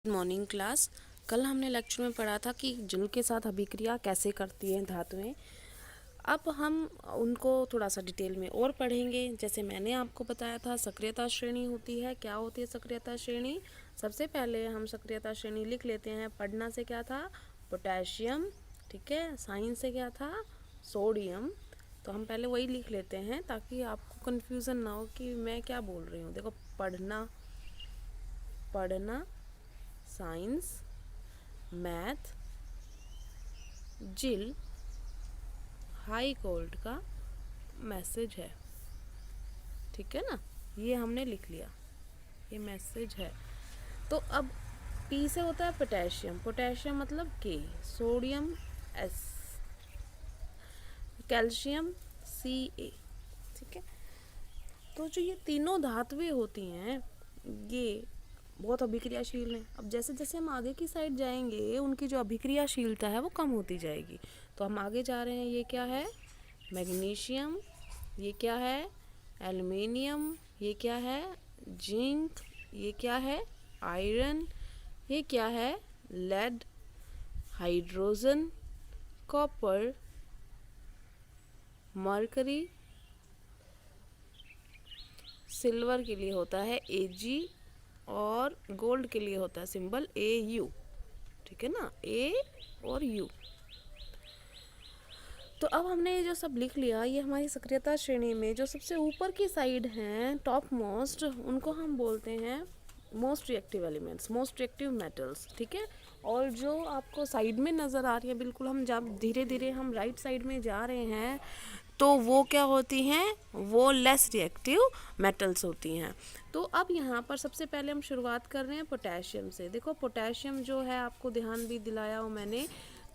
Morning class. कल हमने lecture में पढ़ा था कि जल के साथ अभिक्रिया कैसे करती हैं धातुएं। अब हम उनको थोड़ा सा डिटेल में और पढ़ेंगे। जैसे मैंने आपको बताया था सक्रियता श्रेणी होती है। क्या होती है सक्रियता श्रेणी? सबसे पहले हम सक्रियता श्रेणी लिख लेते हैं। पढ़ना से क्या था? पोटेशियम, ठीक है। साइन से क्या था? सोडियम। तो हम पहले वही लिख लेते हैं ताकि आपको कन्फ्यूज़न ना हो कि मैं क्या बोल रही हूँ। देखो, पढ़ना साइंस, मैथ, जिल, हाई कोर्ट का मैसेज है, ठीक है ना। ये हमने लिख लिया, ये मैसेज है। तो अब पी से होता है पोटेशियम। पोटेशियम मतलब के, सोडियम एस, कैल्शियम सी ए, ठीक है। तो जो ये तीनों धातुएं होती हैं ये बहुत अभिक्रियाशील हैं। अब जैसे जैसे हम आगे की साइड जाएंगे उनकी जो अभिक्रियाशीलता है वो कम होती जाएगी। तो हम आगे जा रहे हैं। ये क्या है? मैग्नीशियम। ये क्या है? एल्युमिनियम। ये क्या है? जिंक। ये क्या है? आयरन। ये क्या है? Lead, hydrogen, copper, mercury. Silver के लिए होता है Ag और गोल्ड के लिए होता है सिंबल Au, ठीक है ना, A और U। तो अब हमने ये जो सब लिख लिया, ये हमारी सक्रियता श्रेणी में जो सबसे ऊपर की साइड हैं, टॉप मोस्ट, उनको हम बोलते हैं most reactive elements, most reactive metals, ठीक है। और जो आपको साइड में नज़र आ रही है, बिल्कुल हम जब धीरे धीरे हम राइट साइड में जा रहे हैं तो वो क्या होती हैं? वो लेस रिएक्टिव मेटल्स होती हैं। तो अब यहाँ पर सबसे पहले हम शुरुआत कर रहे हैं पोटेशियम से। देखो, पोटेशियम जो है, आपको ध्यान भी दिलाया हो मैंने,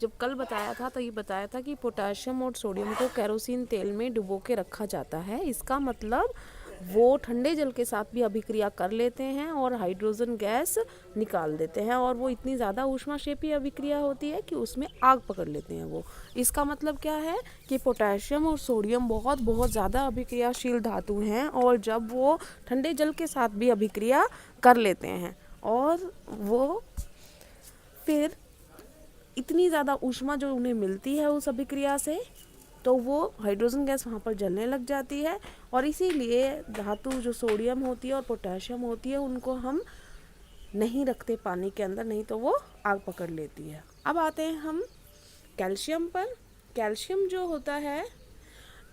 जब कल बताया था तो ये बताया था कि पोटेशियम और सोडियम को केरोसिन तेल में डुबो के रखा जाता है। इसका मतलब वो ठंडे जल के साथ भी अभिक्रिया कर लेते हैं और हाइड्रोजन गैस निकाल देते हैं, और वो इतनी ज़्यादा ऊष्माक्षेपी अभिक्रिया होती है कि उसमें आग पकड़ लेते हैं वो। इसका मतलब क्या है कि पोटेशियम और सोडियम बहुत बहुत ज़्यादा अभिक्रियाशील धातु हैं, और जब वो ठंडे जल के साथ भी अभिक्रिया कर लेते हैं और वो फिर इतनी ज़्यादा ऊष्मा जो उन्हें मिलती है उस अभिक्रिया से, तो वो हाइड्रोजन गैस वहाँ पर जलने लग जाती है। और इसीलिए धातु जो सोडियम होती है और पोटेशियम होती है उनको हम नहीं रखते पानी के अंदर, नहीं तो वो आग पकड़ लेती है। अब आते हैं हम कैल्शियम पर। कैल्शियम जो होता है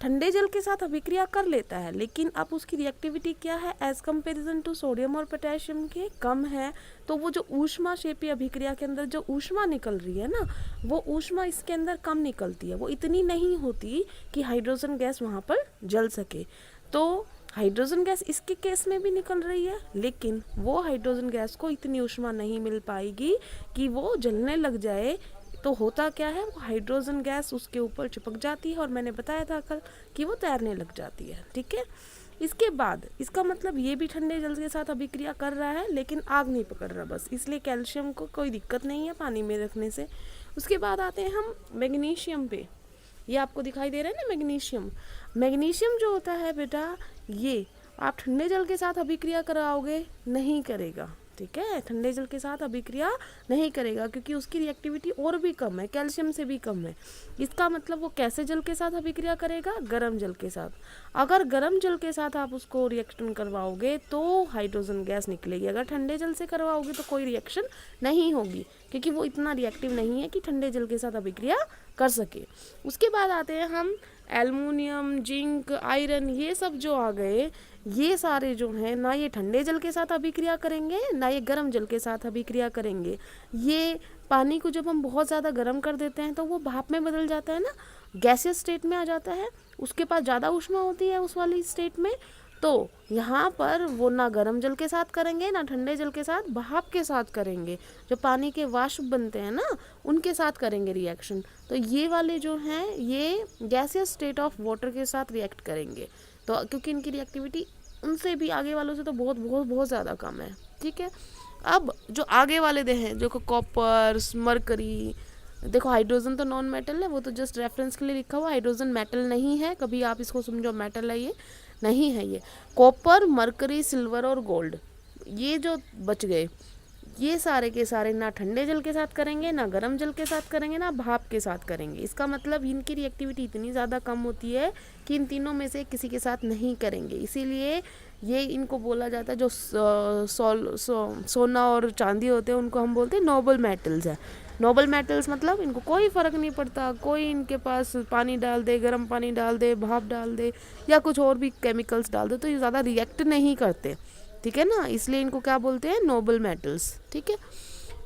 ठंडे जल के साथ अभिक्रिया कर लेता है, लेकिन अब उसकी रिएक्टिविटी क्या है? एज कंपेरिजन टू सोडियम और पोटेशियम के कम है। तो वो जो ऊष्माक्षेपी अभिक्रिया के अंदर जो ऊष्मा निकल रही है ना, वो ऊष्मा इसके अंदर कम निकलती है। वो इतनी नहीं होती कि हाइड्रोजन गैस वहाँ पर जल सके। तो हाइड्रोजन गैस इसके केस में भी निकल रही है, लेकिन वो हाइड्रोजन गैस को इतनी ऊष्मा नहीं मिल पाएगी कि वो जलने लग जाए। तो होता क्या है? वो हाइड्रोजन गैस उसके ऊपर चिपक जाती है, और मैंने बताया था कल कि वो तैरने लग जाती है, ठीक है। इसके बाद इसका मतलब ये भी ठंडे जल के साथ अभिक्रिया कर रहा है, लेकिन आग नहीं पकड़ रहा बस, इसलिए कैल्शियम को कोई दिक्कत नहीं है पानी में रखने से। उसके बाद आते हैं हम मैग्नीशियम पे। ये आपको दिखाई दे रहा है ना मैग्नीशियम। मैग्नीशियम जो होता है बेटा, ये आप ठंडे जल के साथ अभिक्रिया कराओगे? नहीं करेगा, ठीक है। ठंडे जल के साथ अभिक्रिया नहीं करेगा क्योंकि उसकी रिएक्टिविटी और भी कम है, कैल्शियम से भी कम है। इसका मतलब वो कैसे जल के साथ अभिक्रिया करेगा? गर्म जल के साथ। अगर गर्म जल के साथ आप उसको रिएक्शन करवाओगे तो हाइड्रोजन गैस निकलेगी। अगर ठंडे जल से करवाओगे तो कोई रिएक्शन नहीं होगी, क्योंकि वो इतना रिएक्टिव नहीं है कि ठंडे जल के साथ अभिक्रिया कर सके। उसके बाद आते हैं हम एल्युमिनियम, जिंक, आयरन, ये सब जो आ गए, ये सारे जो हैं ना, ये ठंडे जल के साथ अभिक्रिया करेंगे ना ये गर्म जल के साथ अभिक्रिया करेंगे। ये पानी को जब हम बहुत ज़्यादा गर्म कर देते हैं तो वो भाप में बदल जाता है ना, गैसियस स्टेट में आ जाता है, उसके पास ज़्यादा ऊष्मा होती है उस वाली स्टेट में। तो यहाँ पर वो ना गर्म जल के साथ करेंगे ना ठंडे जल के साथ, भाप के साथ करेंगे। जो पानी के वाष्प बनते हैं ना, उनके साथ करेंगे रिएक्शन। तो ये वाले जो हैं ये गैसियस स्टेट ऑफ वाटर के साथ रिएक्ट करेंगे। तो क्योंकि इनकी रिएक्टिविटी उनसे भी आगे वालों से तो बहुत बहुत बहुत ज़्यादा कम है, ठीक है। अब जो आगे वाले दे हैं, जो कॉपर, मरकरी, देखो हाइड्रोजन तो नॉन मेटल है, वो तो जस्ट रेफरेंस के लिए लिखा हुआ, हाइड्रोजन मेटल नहीं है, कभी आप इसको समझो मेटल है, ये नहीं है। ये कॉपर, मरकरी, सिल्वर और गोल्ड, ये जो बच गए, ये सारे के सारे ना ठंडे जल के साथ करेंगे, ना गर्म जल के साथ करेंगे, ना भाप के साथ करेंगे। इसका मतलब इनकी रिएक्टिविटी इतनी ज़्यादा कम होती है कि इन तीनों में से किसी के साथ नहीं करेंगे। इसीलिए ये इनको बोला जाता है, जो सोना और चांदी होते हैं उनको हम बोलते हैं नोबल मेटल्स है। नोबल मेटल्स मतलब इनको कोई फ़र्क नहीं पड़ता, कोई इनके पास पानी डाल दे, गर्म पानी डाल दे, भाप डाल दे या कुछ और भी केमिकल्स डाल दे, तो ये ज़्यादा रिएक्ट नहीं करते, ठीक है ना। इसलिए इनको क्या बोलते हैं, नोबल मेटल्स, ठीक है।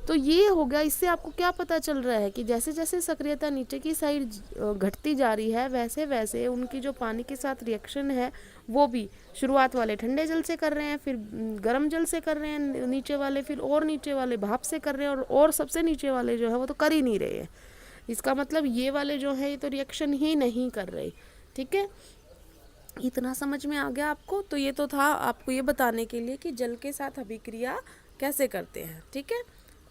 तो ये हो गया। इससे आपको क्या पता चल रहा है कि जैसे जैसे सक्रियता नीचे की साइड घटती जा रही है, वैसे वैसे उनकी जो पानी के साथ रिएक्शन है वो भी शुरुआत वाले ठंडे जल से कर रहे हैं, फिर गर्म जल से कर रहे हैं नीचे वाले, फिर और नीचे वाले भाप से कर रहे हैं, और सबसे नीचे वाले जो है वो तो कर ही नहीं रहे हैं। इसका मतलब ये वाले जो है ये तो रिएक्शन ही नहीं कर रहे, ठीक है। इतना समझ में आ गया आपको। तो ये तो था आपको ये बताने के लिए कि जल के साथ अभिक्रिया कैसे करते हैं, ठीक है।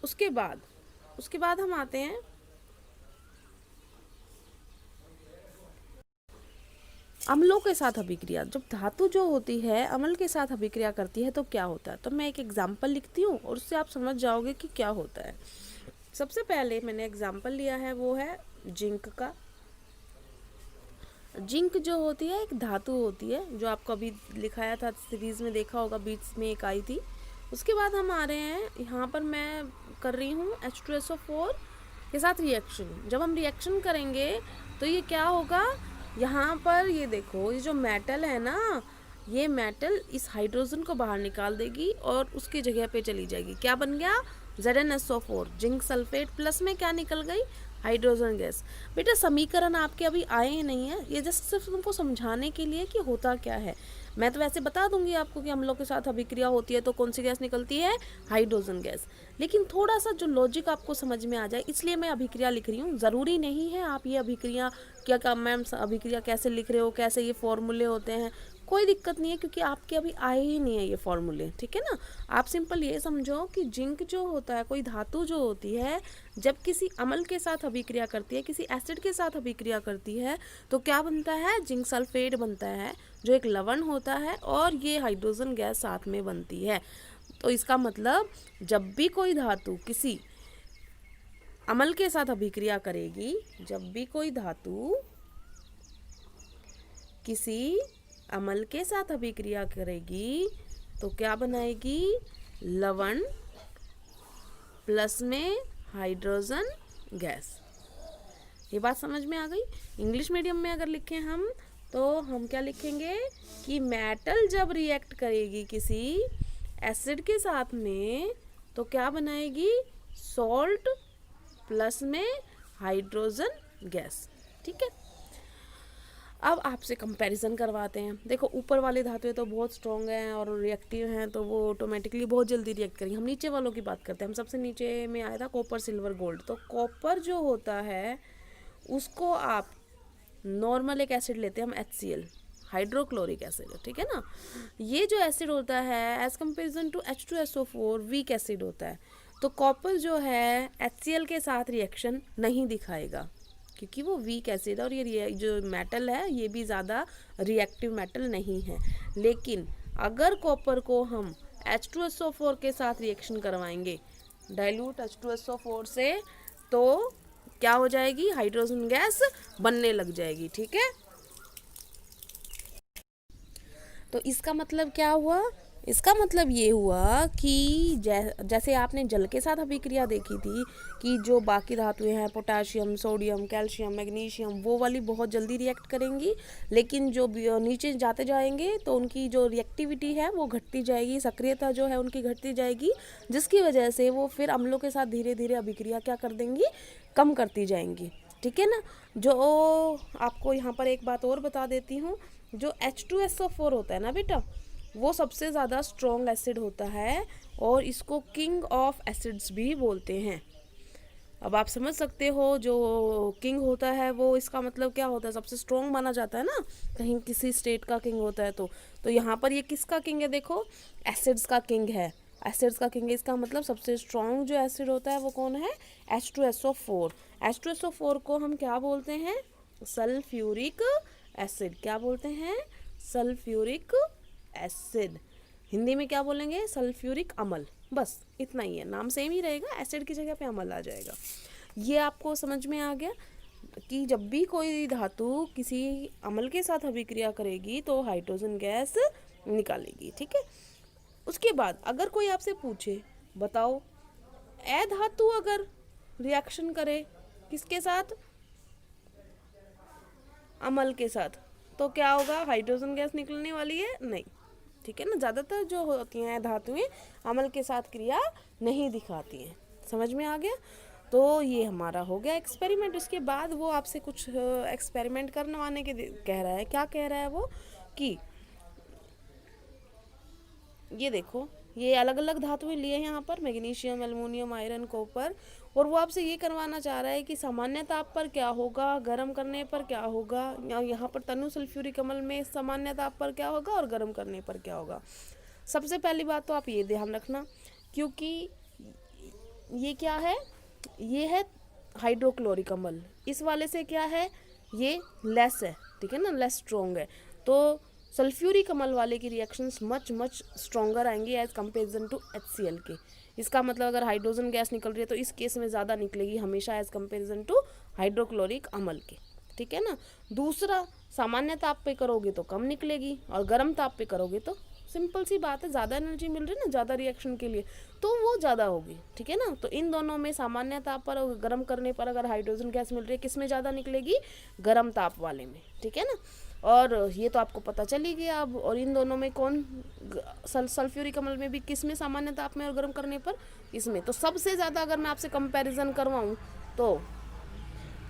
उसके बाद हम आते हैं अम्लों के साथ अभिक्रिया। जब धातु जो होती है अम्ल के साथ अभिक्रिया करती है तो क्या होता है। तो मैं एक एग्जाम्पल लिखती हूँ और उससे आप समझ जाओगे कि क्या होता है। सबसे पहले मैंने एग्जाम्पल लिया है वो है जिंक का। जिंक जो होती है एक धातु होती है, जो आपको अभी लिखाया था सीरीज में, देखा होगा बीच में एक आई थी। उसके बाद हम आ रहे हैं यहाँ पर, मैं कर रही हूँ H2SO4 के साथ रिएक्शन। जब हम रिएक्शन करेंगे तो ये क्या होगा, यहाँ पर ये देखो, ये जो मेटल है ना, ये मेटल इस हाइड्रोजन को बाहर निकाल देगी और उसकी जगह पे चली जाएगी। क्या बन गया, ZnSO4, जिंक सल्फेट, प्लस में क्या निकल गई, हाइड्रोजन गैस। बेटा समीकरण आपके अभी आए ही नहीं है, ये जस्ट सिर्फ तुमको समझाने के लिए कि होता क्या है। मैं तो वैसे बता दूंगी आपको कि अम्लों के साथ अभिक्रिया होती है तो कौन सी गैस निकलती है, हाइड्रोजन गैस। लेकिन थोड़ा सा जो लॉजिक आपको समझ में आ जाए इसलिए मैं अभिक्रिया लिख रही हूँ। ज़रूरी नहीं है आप ये अभिक्रिया क्या मैम अभिक्रिया कैसे लिख रहे हो, कैसे ये फॉर्मूले होते हैं, कोई दिक्कत नहीं है, क्योंकि आपके अभी आए ही नहीं है ये फॉर्मूले, ठीक है ना। आप सिंपल ये समझो कि जिंक जो होता है, कोई धातु जो होती है, जब किसी अम्ल के साथ अभिक्रिया करती है, किसी एसिड के साथ अभिक्रिया करती है, तो क्या बनता है, जिंक सल्फेट बनता है, जो एक लवण होता है, और ये हाइड्रोजन गैस साथ में बनती है। तो इसका मतलब जब भी कोई धातु किसी अम्ल के साथ अभिक्रिया करेगी, जब भी कोई धातु किसी अम्ल के साथ अभिक्रिया करेगी तो क्या बनाएगी, लवण प्लस में हाइड्रोजन गैस। ये बात समझ में आ गई। इंग्लिश मीडियम में अगर लिखें हम तो हम क्या लिखेंगे कि मेटल जब रिएक्ट करेगी किसी एसिड के साथ में तो क्या बनाएगी, सॉल्ट प्लस में हाइड्रोजन गैस, ठीक है। अब आपसे कंपैरिजन करवाते हैं। देखो ऊपर वाले धातुएं तो बहुत स्ट्रॉन्ग हैं और रिएक्टिव हैं, तो वो ऑटोमेटिकली बहुत जल्दी रिएक्ट करेंगे। हम नीचे वालों की बात करते हैं। हम सबसे नीचे में आया था कॉपर, सिल्वर, गोल्ड। तो कॉपर जो होता है उसको आप नॉर्मल एक एसिड लेते हैं हम, HCl, हाइड्रोक्लोरिक एसिड, ठीक है ना। ये जो एसिड होता है as comparison to H2SO4 weak acid होता है। तो कॉपर जो है HCl के साथ रिएक्शन नहीं दिखाएगा क्योंकि वो वीक एसिड है, और ये जो मेटल है ये भी ज़्यादा रिएक्टिव मेटल नहीं है। लेकिन अगर कॉपर को हम H2SO4 के साथ रिएक्शन करवाएंगे, डाइल्यूट H2SO4 से, तो क्या हो जाएगी, हाइड्रोजन गैस बनने लग जाएगी, ठीक है। तो इसका मतलब क्या हुआ, इसका मतलब ये हुआ कि जैसे आपने जल के साथ अभिक्रिया देखी थी कि जो बाकी धातुएं हैं, पोटाशियम, सोडियम, कैल्शियम, मैग्नीशियम, वो वाली बहुत जल्दी रिएक्ट करेंगी, लेकिन जो नीचे जाते जाएंगे तो उनकी जो रिएक्टिविटी है वो घटती जाएगी, सक्रियता जो है उनकी घटती जाएगी, जिसकी वजह से वो फिर अम्लों के साथ धीरे धीरे अभिक्रिया क्या कर देंगी, कम करती जाएंगी, ठीक है ना। जो आपको यहाँ पर एक बात और बता देती हूँ, जो H2SO4 होता है ना बेटा, वो सबसे ज़्यादा स्ट्रॉन्ग एसिड होता है और इसको किंग ऑफ एसिड्स भी बोलते हैं। अब आप समझ सकते हो जो किंग होता है वो, इसका मतलब क्या होता है, सबसे स्ट्रॉन्ग माना जाता है ना, कहीं किसी स्टेट का किंग होता है तो यहाँ पर ये किसका किंग है, देखो एसिड्स का किंग है, एसिड्स का किंग है। इसका मतलब सबसे स्ट्रॉन्ग जो एसिड होता है वो कौन है, H2SO4। H2SO4 को हम क्या बोलते हैं, सल्फ्यूरिक एसिड। क्या बोलते हैं, सल्फ्यूरिक एसिड। हिंदी में क्या बोलेंगे, सल्फ्यूरिक अम्ल, बस इतना ही है, नाम सेम ही रहेगा, एसिड की जगह पे अम्ल आ जाएगा। ये आपको समझ में आ गया कि जब भी कोई धातु किसी अम्ल के साथ अभिक्रिया करेगी तो हाइड्रोजन गैस निकालेगी, ठीक है। उसके बाद अगर कोई आपसे पूछे बताओ अधातु अगर रिएक्शन करे किसके साथ, अम्ल के साथ, तो क्या होगा, हाइड्रोजन गैस निकलने वाली है, नहीं, ठीक है ना। ज़्यादातर जो होती हैं धातुएं अम्ल के साथ क्रिया नहीं दिखाती हैं, समझ में आ गया। तो ये हमारा हो गया एक्सपेरिमेंट। इसके बाद वो आपसे कुछ एक्सपेरिमेंट करवाने के कह रहा है। क्या कह रहा है वो कि ये देखो, ये अलग अलग धातुएं लिए हैं यहाँ पर, मैग्नीशियम, एल्युमिनियम, आयरन, कॉपर, और वो आपसे ये करवाना चाह रहा है कि सामान्य ताप पर क्या होगा, गर्म करने पर क्या होगा, या यहाँ पर तनु सल्फ्यूरिक अम्ल में सामान्य ताप पर क्या होगा और गर्म करने पर क्या होगा। सबसे पहली बात तो आप ये ध्यान रखना, क्योंकि ये क्या है, ये है हाइड्रोक्लोरिक अम्ल, इस वाले से क्या है, ये लेस है, ठीक है ना, लेस स्ट्रॉन्ग है। तो सल्फ्यूरिक अम्ल वाले की रिएक्शंस मच स्ट्रॉन्गर आएंगी एज कंपेरिजन टू HCl के। इसका मतलब अगर हाइड्रोजन गैस निकल रही है तो इस केस में ज़्यादा निकलेगी हमेशा एज कंपेरिजन टू हाइड्रोक्लोरिक अम्ल के, ठीक है ना। दूसरा, सामान्य ताप पे करोगे तो कम निकलेगी, और गर्म ताप पे करोगे तो सिंपल सी बात है, ज़्यादा एनर्जी मिल रही है ना ज़्यादा रिएक्शन के लिए, तो वो ज़्यादा होगी, ठीक है ना। तो इन दोनों में सामान्य ताप पर और गर्म करने पर अगर हाइड्रोजन गैस मिल रही है, किस में ज़्यादा निकलेगी, गर्म ताप वाले में, ठीक है ना। और ये तो आपको पता चल ही गया अब। और इन दोनों में कौन, सल्फ्यूरिक अम्ल में भी किस में सामान्य ताप में और गर्म करने पर, इसमें। तो सबसे ज़्यादा अगर मैं आपसे कंपैरिजन करवाऊँ तो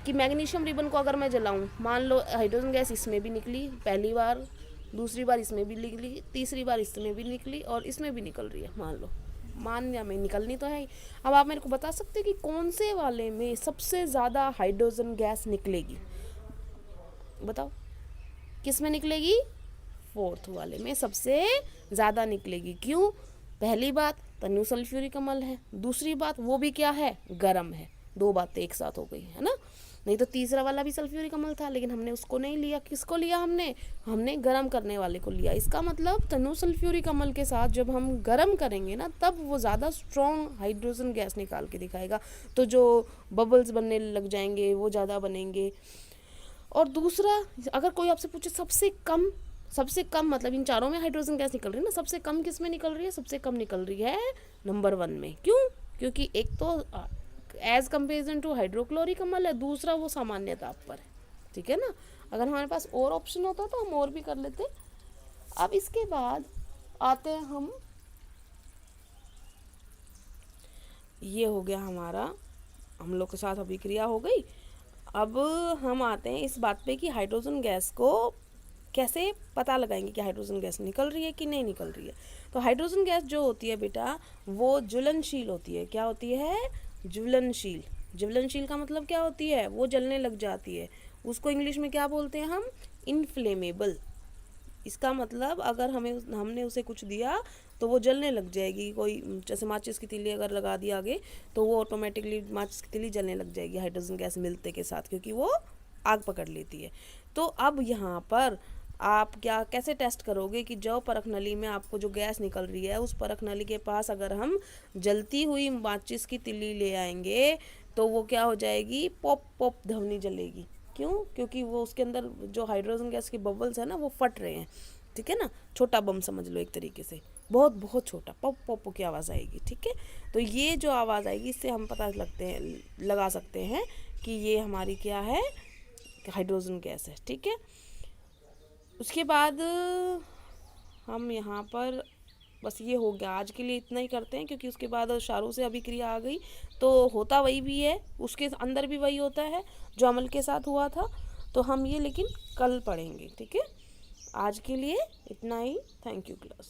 कि मैग्नीशियम रिबन को अगर मैं जलाऊँ, मान लो हाइड्रोजन गैस इसमें भी निकली पहली बार, दूसरी बार इसमें भी निकली, तीसरी बार इसमें भी निकली, और इसमें भी निकल रही है, मान या में निकलनी तो है ही। अब आप मेरे को बता सकते हैं कि कौन से वाले में सबसे ज़्यादा हाइड्रोजन गैस निकलेगी, बताओ किस में निकलेगी, फोर्थ वाले में सबसे ज़्यादा निकलेगी। क्यों, पहली बात तनु सल्फ्यूरिक अम्ल है, दूसरी बात वो भी क्या है, गर्म है, दो बातें एक साथ हो गई है ना। नहीं तो तीसरा वाला भी सल्फ्यूरिक अम्ल था, लेकिन हमने उसको नहीं लिया, किसको लिया हमने गर्म करने वाले को लिया। इसका मतलब तनु सल्फ्यूरिक अम्ल के साथ जब हम गर्म करेंगे ना, तब वो ज़्यादा स्ट्रॉन्ग हाइड्रोजन गैस निकाल के दिखाएगा, तो जो बबल्स बनने लग जाएंगे वो ज़्यादा बनेंगे। और दूसरा, अगर कोई आपसे पूछे सबसे कम मतलब इन चारों में हाइड्रोजन गैस निकल रही है ना, सबसे कम किस में निकल रही है, सबसे कम निकल रही है नंबर 1 में। क्यों, क्योंकि एक तो एज कंपेरिजन टू हाइड्रोक्लोरिक अम्ल है, दूसरा वो सामान्य ताप पर है, ठीक है ना। अगर हमारे पास और ऑप्शन होता तो हम और भी कर लेते। अब इसके बाद आते हैं हम, ये हो गया हमारा, हम लोग के साथ अभिक्रिया हो गई। अब हम आते हैं इस बात पे कि हाइड्रोजन गैस को कैसे पता लगाएंगे कि हाइड्रोजन गैस निकल रही है कि नहीं निकल रही है। तो हाइड्रोजन गैस जो होती है बेटा, वो ज्वलनशील होती है। क्या होती है, ज्वलनशील। ज्वलनशील का मतलब क्या होती है, वो जलने लग जाती है। उसको इंग्लिश में क्या बोलते हैं हम, इनफ्लेमेबल। इसका मतलब अगर हमने उसे कुछ दिया तो वो जलने लग जाएगी। कोई जैसे माचिस की तीली अगर लगा दिया आगे, तो वो ऑटोमेटिकली माचिस की तीली जलने लग जाएगी हाइड्रोजन गैस मिलते के साथ, क्योंकि वो आग पकड़ लेती है। तो अब यहाँ पर आप कैसे टेस्ट करोगे कि जो परख नली में आपको जो गैस निकल रही है, उस परख नली के पास अगर हम जलती हुई माचिस की तीली ले आएंगे तो वो क्या हो जाएगी, पॉप पॉप ध्वनि जलेगी। क्यों, क्योंकि वो उसके अंदर जो हाइड्रोजन गैस के बबल्स है ना, वो फट रहे हैं, ठीक है ना। छोटा बम समझ लो एक तरीके से, बहुत छोटा पॉप पॉप की आवाज़ आएगी, ठीक है। तो ये जो आवाज़ आएगी, इससे हम पता लगा सकते हैं कि ये हमारी क्या है, हाइड्रोजन गैस है, ठीक है। उसके बाद हम यहाँ पर बस ये हो गया, आज के लिए इतना ही करते हैं, क्योंकि उसके बाद क्षारों से अभिक्रिया आ गई तो होता वही भी है, उसके अंदर भी वही होता है जो अम्ल के साथ हुआ था। तो हम ये लेकिन कल पढ़ेंगे, ठीक है। आज के लिए इतना ही। Thank you class.